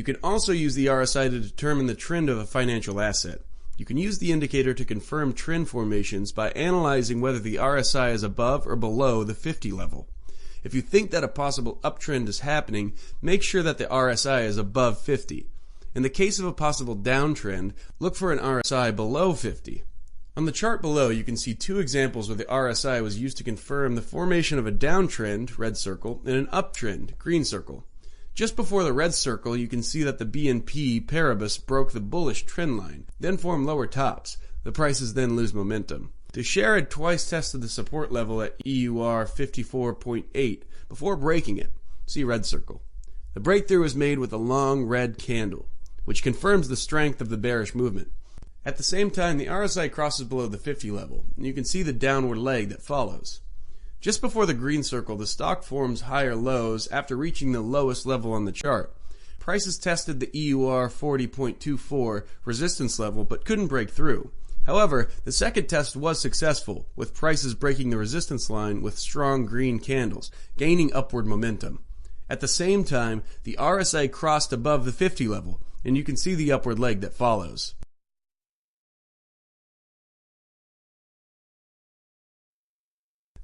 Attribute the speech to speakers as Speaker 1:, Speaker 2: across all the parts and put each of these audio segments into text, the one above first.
Speaker 1: You can also use the RSI to determine the trend of a financial asset. You can use the indicator to confirm trend formations by analyzing whether the RSI is above or below the 50 level. If you think that a possible uptrend is happening, make sure that the RSI is above 50. In the case of a possible downtrend, look for an RSI below 50. On the chart below, you can see two examples where the RSI was used to confirm the formation of a downtrend, red circle, and an uptrend, green circle. Just before the red circle, you can see that the BNP Paribas broke the bullish trend line, then formed lower tops. The prices then lose momentum. The share had twice tested the support level at EUR 54.8 before breaking it. See red circle. The breakthrough was made with a long red candle, which confirms the strength of the bearish movement. At the same time, the RSI crosses below the 50 level, and you can see the downward leg that follows. Just before the green circle, the stock forms higher lows after reaching the lowest level on the chart. Prices tested the EUR 40.24 resistance level but couldn't break through. However, the second test was successful, with prices breaking the resistance line with strong green candles, gaining upward momentum. At the same time, the RSI crossed above the 50 level, and you can see the upward leg that follows.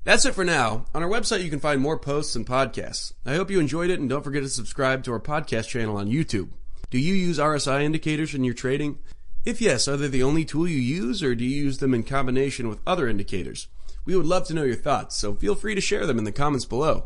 Speaker 1: That's it for now. On our website you can find more posts and podcasts. I hope you enjoyed it, and don't forget to subscribe to our podcast channel on YouTube. Do you use RSI indicators in your trading? If yes, are they the only tool you use, or do you use them in combination with other indicators? We would love to know your thoughts, so feel free to share them in the comments below.